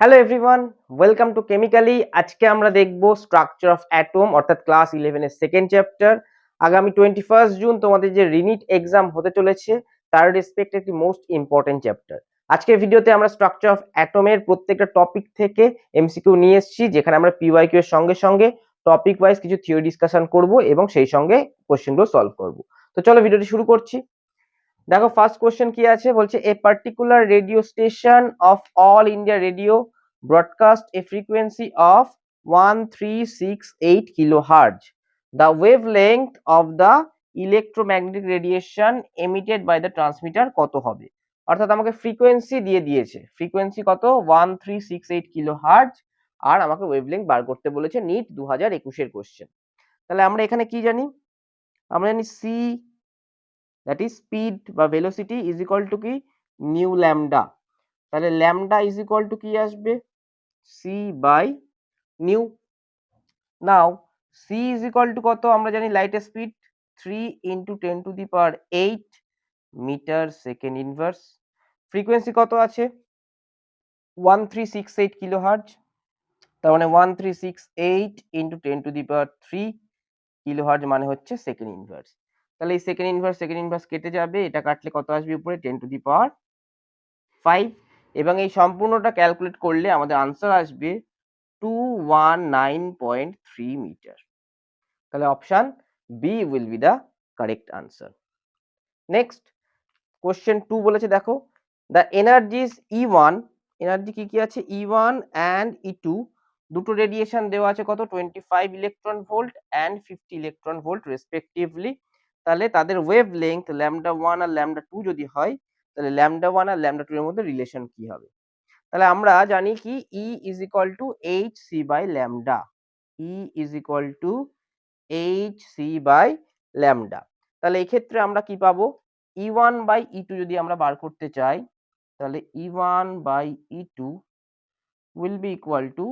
Hello everyone, welcome to chemically. আজকে আমরা দেখব স্ট্রাকচার অফ অ্যাটম অর্থাৎ ক্লাস 11 এর সেকেন্ড চ্যাপ্টার। আগামী 21 জুন তোমাদের যে রিনিট এক্সাম হতে চলেছে তার রেসপেক্ট একটি মোস্ট ইম্পর্টেন্ট চ্যাপ্টার। আজকের ভিডিওতে আমরা স্ট্রাকচার অফ অ্যাটমের প্রত্যেকটা টপিক থেকে এমসিকিউ নিয়ে এসেছি, যেখানে আমরা পিওয়াইকিউ এর সঙ্গে সঙ্গে টপিক ওয়াইজ কিছু থিওরি ডিসকাশন করব এবং সেই সঙ্গে কোশ্চেনগুলো সলভ করব। তো চলো ভিডিওটি শুরু করছি। দেখো ফার্স্ট কোশ্চেন কি আছে, বলছে a particular radio station of all India radio broadcast A frequency of 1368 kilohertz. The wavelength of the electromagnetic radiation emitted by the transmitter কত হবে? অর্থাৎ আমাকে ফ্রিকোয়েন্সি দিয়ে দিয়েছে, ফ্রিকোয়েন্সি কত 1368 কিলোহার্জ, আর আমাকে ওয়েভলেংথ বার করতে বলেছে। নিট 2021 এর কোশ্চেন। তাহলে আমরা এখানে কি জানি? আমরা জানি সি, দ্যাট ইজ স্পিড বা ভেলোসিটি, ইজ ইকুয়াল টু কি নিউ ল্যামডা। তাহলে ল্যামডা ইজ ইকুয়াল টু কি আসবে? C by nu. Now c is equal to কত আমরা জানি, লাইটের speed 3 into 10⁸ metre second inverse. Frequency কত আছে? 1368 কিলোহার্জ। তার মানে 1368 ইন্টু 10⁻³ কিলোহার্জ মানে হচ্ছে সেকেন্ড ইনভার্স। তাহলে এই সেকেন্ড ইনভার্স কেটে যাবে, এটা কাটলে কত আসবে উপরে 10⁵ এবং এই সম্পূর্ণটা ক্যালকুলেট করলে আমাদের আনসার আসবে 219.3 মিটার। তাহলে option B will be the correct answer. Next question 2 বলেছে, দেখো দ্য এনার্জিস E1, এনার্জি কি কি আছে E1 অ্যান্ড E2, দুটো রেডিয়েশন দেওয়া আছে কত 25 electron volt and 50 electron volt respectively. তাহলে তাদের ওয়েভ লেংথ λ1 আর λ2 যদি হয়, তাহলে λ1 আর λ2 এর মধ্যে রিলেশন কি হবে? তাহলে আমরা জানি কি E is equal to hc by lambda. E is equal to hc by lambda. তাহলে এই ক্ষেত্রে আমরা কি পাবো? E1 বাই E2 যদি আমরা বার করতে চাই, তাহলে E1 by E2 will be equal to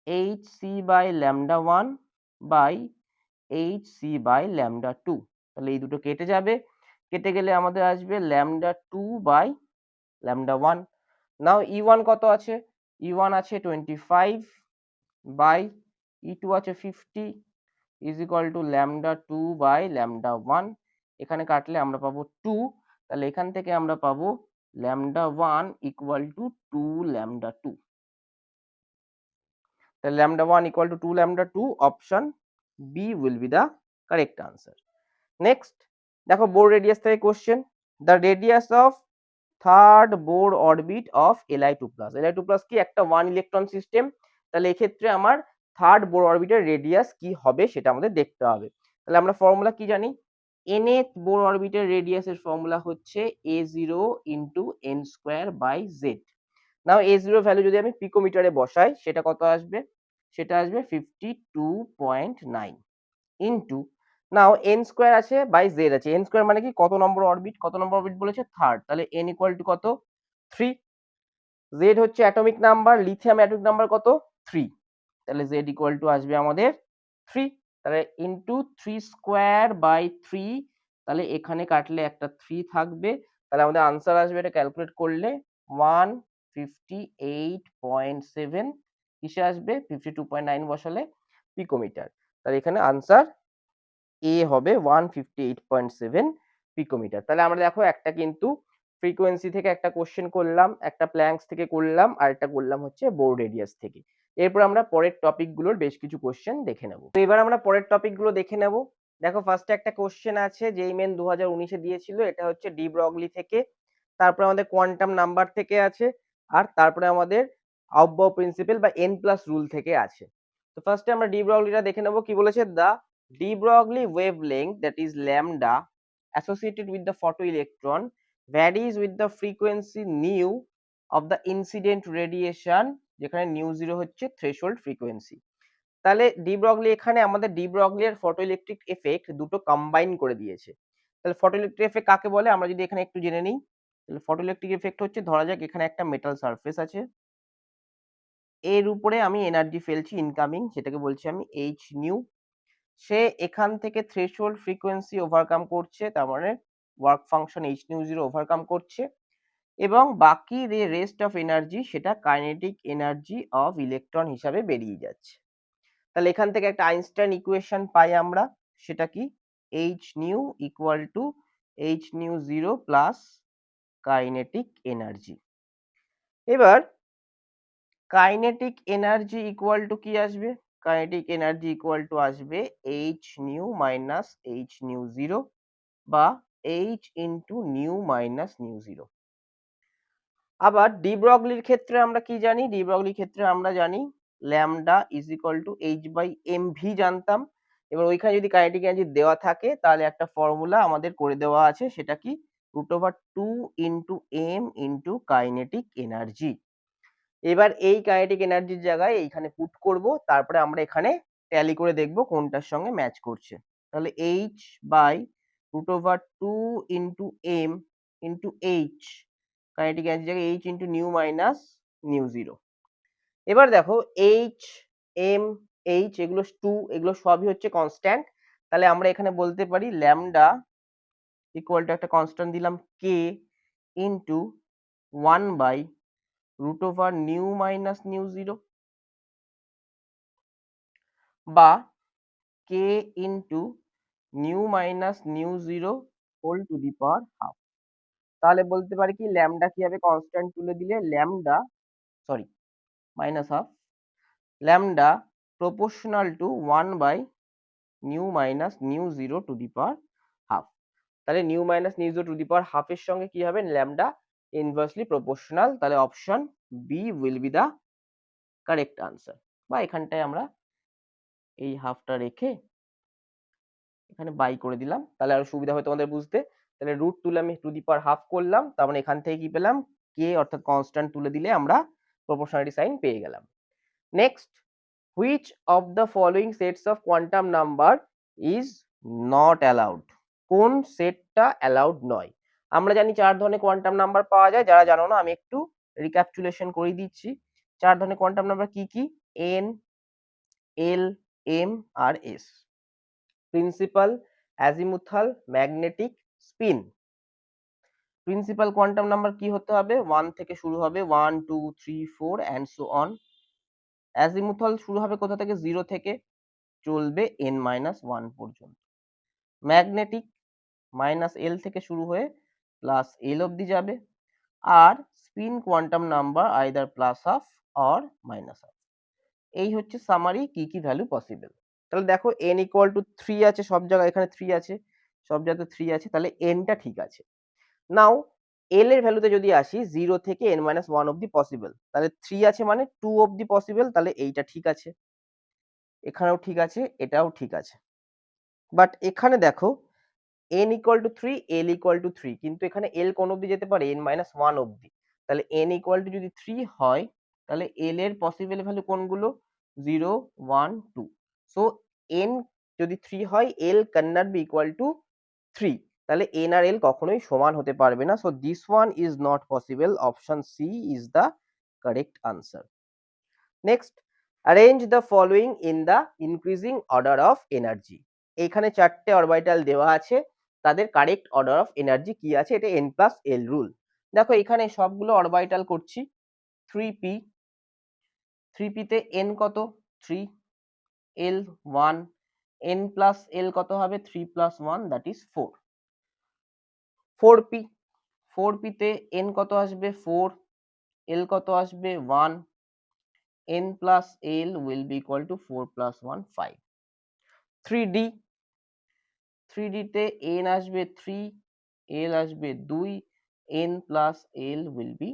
hc by λ1 by hc by λ2। তাহলে এই দুটো কেটে যাবে, কেটে গেলে আমাদের আসবে λ2 বাই λ1। নাও E1 কত আছে? E1 আছে 25 বাই E2 আছে 50 ইজ ইকুয়াল টু λ2 বাই λ1। এখানে কাটলে আমরা পাবো 2। তাহলে এখান থেকে আমরা পাবো λ1 ইকুয়াল টু 2 λ2। তাহলে λ1 equal to 2 λ2, option B will be the correct answer. Next দেখো বোর রেডিয়াস থেকে question, the radius of third Bohr orbit of Li2+। Li2+ কি একটা 1 ইলেকট্রন সিস্টেম। তাহলে এক্ষেত্রে আমার থার্ড বোর অরবিটের রেডিয়াস কি হবে সেটা আমাদের দেখতে হবে। তাহলে আমরা ফর্মুলা কি জানি? nth বোর অরবিটের রেডিয়াসের ফর্মুলা হচ্ছে a0 ইন্টু n²/z। নাও a0 ভ্যালু যদি আমি পিকোমিটারে বসাই, সেটা কত আসবে? সেটা আসবে 52.9 ইন্টু, নাও n² আছে বাই z আছে। n² মানে কি কত নম্বর অরবিট, কত নম্বর অরবিট বলেছে থার্ড, তাহলে n ইকুয়াল টু কত 3। z হচ্ছে atomic number, lithium atomic number কত 3, তাহলে z ইকুয়াল টু আসবে আমাদের 3। তাহলে ইন্টু 3²/3, তাহলে এখানে কাটলে একটা 3 থাকবে। তাহলে আমাদের আনসার আসবে, এটা ক্যালকুলেট করলে 158.7 কিসে আসবে 52.9 বসালে পিকোমিটার। তাহলে এখানে আনসার এ হবে 158.7 পিকোমিটার। তাহলে আমরা দেখো একটা কিন্তু ফ্রিকোয়েন্সি থেকে একটা কোশ্চেন করলাম, একটা প্ল্যাঙ্কস থেকে করলাম, আর একটা করলাম হচ্ছে বোর রেডিয়াস থেকে। এরপর আমরা পরের টপিক গুলোর বেশ কিছু কোশ্চেন দেখে নেব। তো এবার আমরা পরের টপিক গুলো দেখে নেব। দেখো ফার্স্টে একটা কোশ্চেন আছে যেই মেন 2019 এ দিয়েছিল, এটা হচ্ছে ডি ব্রগলি থেকে। তারপরে আমাদের কোয়ান্টাম নাম্বার থেকে আছে, আর তারপরে আমাদের আউটবাউ প্রিন্সিপাল বা এন প্লাস রুল থেকে আছে। তো ফার্স্টে আমরা ডি ব্রগলিটা দেখে নেব। কি বলেছে? দা de Broglie wavelength, that is lambda, associated with the photoelectron varies with the frequency nu of the incident radiation, যেখানে nu0 হচ্ছে threshold frequency। তাহলে ডি ব্রগলি এখানে আমাদের ডি ব্রগলি আর ফটোইলেকট্রিক এফেক্ট দুটো কম্বাইন করে দিয়েছে। তাহলে ফটোইলেকট্রিক এফেক্ট কাকে বলে আমরা যদি এখানে একটু জেনে নিই। তাহলে ফটোইলেকট্রিক এফেক্ট হচ্ছে, ধরা যাক এখানে একটা মেটাল সারফেস আছে, এর উপরে আমি এনার্জি ফেলছি ইনকামিং, সেটাকে বলছি আমি এইচ নিউ। সে এখান থেকে থ্রেশহোল্ড ফ্রিকোয়েন্সি ওভারকাম করছে, তার মানে work function H nu zero overcome করছে, এবং বাকি যে রেস্ট অফ এনার্জি সেটা কাইনেটিক এনার্জি অফ ইলেকট্রন হিসাবে বেরিয়ে যাচ্ছে। তাহলে এখান থেকে একটা আইনস্টাইন ইকুয়েশন পাই আমরা, সেটা কি H nu equal to H nu zero plus kinetic energy. এবার কাইনেটিক এনার্জি ইকুয়াল টু কি আসবে? কাইনেটিক এনার্জি ইকুয়াল টু আসবে H nu minus H nu zero বা H into nu minus nu zero. আবার ডি ব্রগলির ক্ষেত্রে আমরা কি জানি? ডি ব্রগলির ক্ষেত্রে আমরা জানি lambda is equal to H by M V জানতাম। এবার ওইখানে যদি কাইনেটিক এনার্জি দেওয়া থাকে তাহলে একটা ফর্মুলা আমাদের করে দেওয়া আছে, সেটা কি root over two into M into kinetic energy. এবার এই কাইনেটিক এনার্জির জায়গায় এইখানে পুট করব, তারপরে আমরা এখানে ট্যালি করে দেখব কোনটার সঙ্গে ম্যাচ করছে। তাহলে H by root over two into M into H, kinetic এনার্জির জায়গায় H into nu minus nu zero. এবার দেখো এইচ এম এইচ এগুলো টু, এগুলো সবই হচ্ছে কনস্ট্যান্ট। তাহলে আমরা এখানে বলতে পারি ল্যামডা ইকুয়াল টু একটা কনস্ট্যান্ট দিলাম K into one by root over nu minus nu zero বা K into nu minus nu zero whole to the power half. তাহলে বলতে পারি কি ল্যামডা কি হবে? কনস্ট্যান্ট তুলে দিলে lambda, sorry minus half, lambda proportional to one by nu minus nu zero to the power half. তাহলে nu minus nu zero to the power হাফের সঙ্গে কি হবে? Lambda inversely proportional. তাহলে option B will be the correct answer. বা এখানটায় আমরা এই হাফটা রেখে এখানে বাই করে দিলাম, তাহলে আরো সুবিধা হয় তোমাদের বুঝতে। তাহলে রুট তুলে আমি টু দি পাওয়ার হাফ করলাম, তার মানে এখান থেকে কি পেলাম? কে অর্থাৎ কনস্ট্যান্ট তুলে দিলে আমরা প্রপোর্শনালিটি সাইন পেয়ে গেলাম। Next, which of the following sets of quantum number is not allowed? কোন সেটটা অ্যালাউড নয়? আমরা জানি চার ধরনের কোয়ান্টাম নাম্বার পাওয়া যায়, যারা জানো না আমি একটু রিক্যাপচুলেশন করে দিচ্ছি। চার ধরনের কোয়ান্টাম নাম্বার কি কি? এন, এল, এম আর S. Principal, azimuthal, magnetic, spin. Principal quantum number কি হতে হবে? 1 থেকে শুরু হবে, 1 2 3 4 অ্যান্ড সো অন। অ্যাজিমুথাল শুরু হবে কোথা থেকে? 0 থেকে, চলবে n-1 পর্যন্ত। ম্যাগনেটিক -l থেকে শুরু হয়ে +l অবধি যাবে। আর spin quantum number either plus half or minus half. এই হচ্ছে সামারি কি কি ভ্যালু পসিবল। তাহলে দেখো n ইকুয়াল টু 3 আছে সব জায়গায়, এখানে 3 আছে, সব জায়গাতে 3 আছে, তাহলে n টা ঠিক আছে। নাও l এর ভ্যালুতে যদি আসি 0 থেকে n-1 অবধি পসিবল, তাহলে 3 আছে মানে 2 অবধি পসিবল, তাহলে এইটা ঠিক আছে, এখানেও ঠিক আছে, এটাও ঠিক আছে। বাট এখানে দেখো n equal to 3, l equal to 3, কিন্তু এখানে l কোন অবধি যেতে পারে? n-1 অবধি। তাহলে n ইকুয়াল টু যদি 3 হয়, তাহলে l এর পসিবল ভ্যালু কোনগুলো? 0 1 2। সো n যদি 3 হয়, l cannot be equal to 3, তাহলে n আর l কখনোই সমান হতে পারবে না। So this one is not possible. Option C is the correct answer. Next, arrange the following in the increasing order of energy. এখানে চারটে অরবিটাল দেওয়া আছে, তাদের কারেক্ট অর্ডার অফ এনার্জি কি আছে? এটা n+l রুল। দেখো এখানে সবগুলো অরবিটাল করছি। 3p, 3p তে n কত? 3, l 1, n+l কত হবে? 3 + 1 দ্যাট ইজ 4। 4p, 4p তে n কত আসবে? 4, l কত আসবে? 1, n+l will be equal to 4 + 1 5। 3d, 3d তে n আসবে 3, l আসবে 2, n+l will be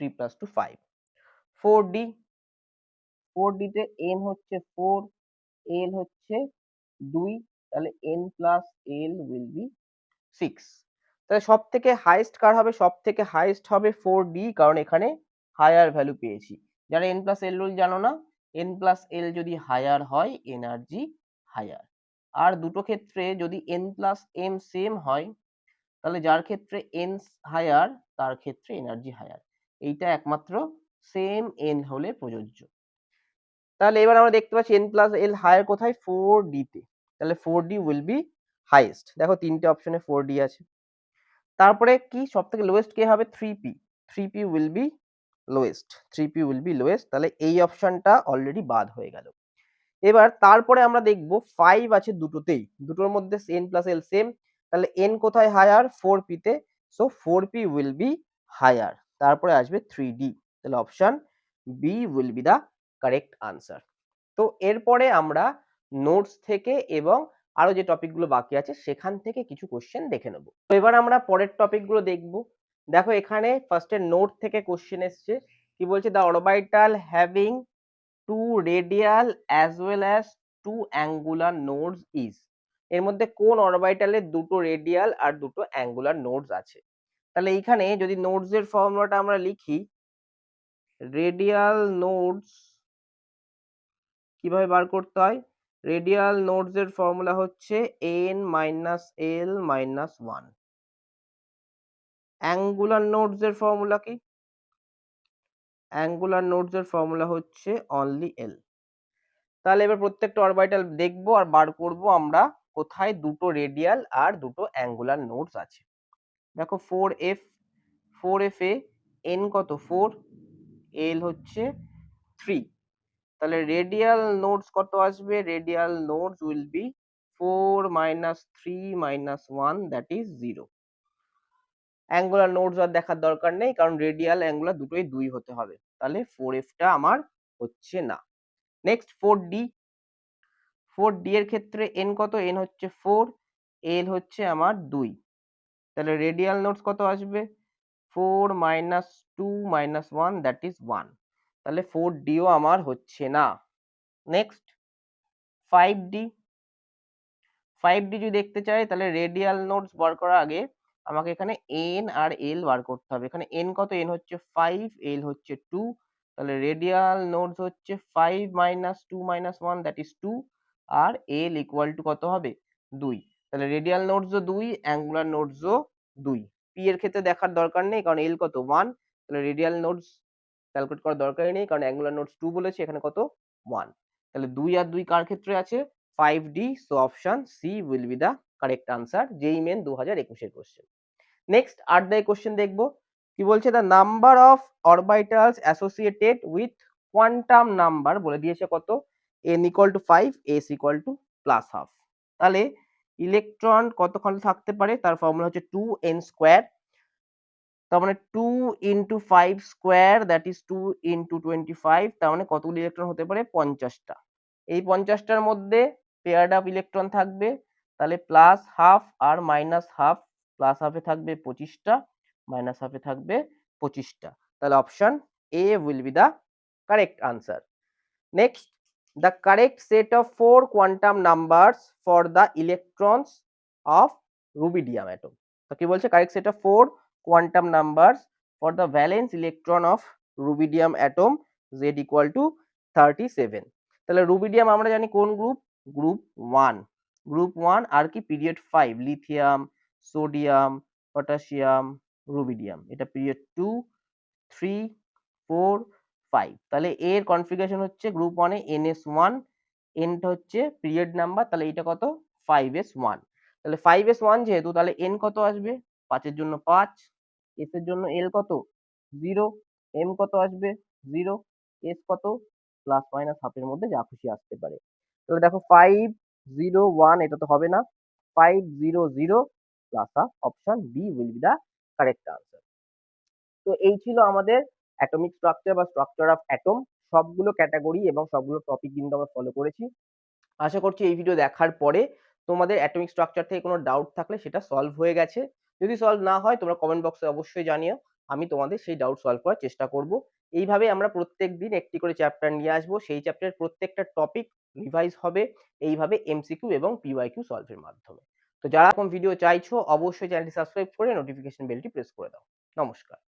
3 + 2 5। 4d, 4d তে n হচ্ছে 4, l হচ্ছে 2, তাহলে n+l will be 6। তাহলে সব থেকে হাইয়েস্ট কার হবে? সব থেকে হাইয়েস্ট হবে 4d, কারণ এখানে হায়ার ভ্যালু পেয়েছি। যারা n+l রুল জানো না, n+l যদি হায়ার হয় এনার্জি হায়ার। আর দুটো ক্ষেত্রে যদি n+m সেম হয়, তাহলে যার ক্ষেত্রে n হায়ার তার ক্ষেত্রে এনার্জি হায়ার। এইটা একমাত্র সেম n হলে প্রযোজ্য। তাহলে এবার আমরা দেখতে পাচ্ছি n+l হায়ার কোথায়? 4d তে। তাহলে 4d উইল বি হাইয়েস্ট। দেখো তিনটে অপশনে 4d আছে। তারপরে কি সব থেকে লোয়েস্ট কে হবে? 3p। 3p will be lowest, 3p will be lowest, তাহলে এই অপশনটা অলরেডি বাদ হয়ে গেল। এবার তারপরে আমরা দেখব 5 আছে দুটোতেই, দুটোর মধ্যে n প্লাস l সেম, তাহলে n কোথায় হায়ার 4p তে, so 4p will be higher, তারপরে আসবে 3d, তাহলে option b will be the correct answer। তো এরপরে আমরা নোটস থেকে এবং আরো যে টপিকগুলো বাকি আছে সেখান থেকে কিছু কোশ্চেন দেখে নেব। তো এবার আমরা পরের টপিকগুলো দেখব। দেখো এখানে ফার্স্টে নোট থেকে কোশ্চেন এসছে, কি বলছে, the orbital having two radial as well as two angular nodes is, এর মধ্যে কোন অরবিটালে দুটো রেডিয়াল আর দুটো অ্যাঙ্গুলার নোডস আছে। তাহলে এইখানে যদি নোডস এর ফর্মুলাটা আমরা লিখি, রেডিয়াল নোডস কিভাবে বার করতে হয়, রেডিয়াল নোডস এর ফর্মুলা হচ্ছে n minus l minus 1। Angular nodes এর ফর্মুলা কি, অ্যাঙ্গুলার নোডস এর ফর্মুলা হচ্ছে অনলি l। তাহলে এবার প্রত্যেকটা অরবিটাল দেখবো আর বার করব আমরা কোথায় দুটো রেডিয়াল আর দুটো অ্যাঙ্গুলার নোডস আছে। দেখো 4f, 4f এ n কত 4, l হচ্ছে 3, তাহলে রেডিয়াল নোডস কত আসবে, radial nodes will be 4 minus 3 minus 1 that is 0। Angular nodes আর দেখার দরকার নেই, কারণ রেডিয়াল অ্যাঙ্গুলার দুটোই 2 হতে হবে, তাহলে 4f টা আমার হচ্ছে না। নেক্সট 4d, 4d এর ক্ষেত্রে n কত, n হচ্ছে 4, l হচ্ছে আমার 2, তাহলে রেডিয়াল নোডস কত আসবে 4 মাইনাস 2 মাইনাস 1 দ্যাট ইজ 1, তাহলে 4d ও আমার হচ্ছে না। নেক্সট 5d, 5d যদি দেখতে চাই তাহলে রেডিয়াল নোডস বার করার আগে আমাকে এখানে n আর l বার করতে হবে। এখানে n কত, n হচ্ছে 5, l হচ্ছে 2, তাহলে রেডিয়াল নোডস হচ্ছে 5 মাইনাস 2 মাইনাস 1 দ্যাট ইজ 2, আর l ইকুয়াল টু কত হবে 2, তাহলে রেডিয়াল নোডসও 2, অ্যাঙ্গুলার নোডসও 2। p এর ক্ষেত্রে দেখার দরকার নেই, কারণ l কত 1, তাহলে রেডিয়াল নোডস ক্যালকুলেট করার দরকারই নেই, কারণ অ্যাঙ্গুলার নোডস 2 বলেছে, এখানে কত 1, তাহলে 2 আর 2 কার ক্ষেত্রে আছে 5d, so option C will be the correct answer, যেই মেন 2021 এর কোশ্চেন। নেক্সট 8 দাই কোশ্চেন দেখবো, কি বলছে, the number of orbitals associated with quantum number বলে দিয়েছে কত, n equal to 5, s equal to plus half. তাহলে ইলেকট্রন কতক্ষণ থাকতে পারে, তার ফর্মুলা হচ্ছে 2n স্কোয়ার, তার মানে 2 into 5 square that is 2 into 25, তার মানে কতগুলো ইলেকট্রন হতে পারে 50টা। এই 50টার মধ্যে পেয়ারড আপ ইলেকট্রন থাকবে, তাহলে প্লাস হাফ আর মাইনাস হাফ, প্লাস হাফে থাকবে 25টা, মাইনাস হাফে থাকবে 25টা, তাহলে option A will be the correct answer. Next, the correct set of 4 quantum numbers for the electrons of rubidium atom. তো কি বলছে, correct set of 4 quantum numbers for the valence electron of rubidium atom z equal to 37। তাহলে rubidium আমরা জানি কোন group, group 1, group 1 আর কি period 5, lithium, sodium, potassium, rubidium, এটা period 2, 3, 4, 5, তাহলে এর কনফিগারেশন হচ্ছে গ্রুপ 1 এ ns1, n টা হচ্ছে পিরিয়ড নাম্বার, তাহলে এটা কত 5s1, তাহলে 5s1 যেহেতু, তাহলে n কত আসবে, 5 এর জন্য 5, s এর জন্য l কত 0, m কত আসবে 0, s কত প্লাস মাইনাস হাফের মধ্যে যা খুশি আসতে পারে। তাহলে দেখো 5 0 1 এটা তো হবে না, 5 0 0 plus half, option B will be the correct answer. তো এই ছিল আমাদের অ্যাটমিক স্ট্রাকচার বা স্ট্রাকচার অফ অ্যাটম, সবগুলো ক্যাটাগরি এবং সবগুলো টপিক কিন্তু আমরা ফলো করেছি। আশা করছি এই ভিডিও দেখার পরে তোমাদের অ্যাটমিক স্ট্রাকচার থেকে কোনো ডাউট থাকলে সেটা সলভ হয়ে গেছে। যদি সলভ না হয় তোমরা কমেন্ট বক্সে অবশ্যই জানিও, আমি তোমাদের সেই ডাউট সলভ করার চেষ্টা করব। এইভাবে আমরা প্রত্যেকদিন একটি করে চ্যাপ্টার নিয়ে আসবো, সেই চ্যাপ্টারের প্রত্যেকটা টপিক রিভাইজ হবে এইভাবে এমসিকিউ এবং পিওয়াইকিউ সলভের মাধ্যমে। তো যারা এরকম ভিডিও চাইছো অবশ্যই চ্যানেলটি সাবস্ক্রাইব করে নোটিফিকেশন বেলটি প্রেস করে দাও। নমস্কার।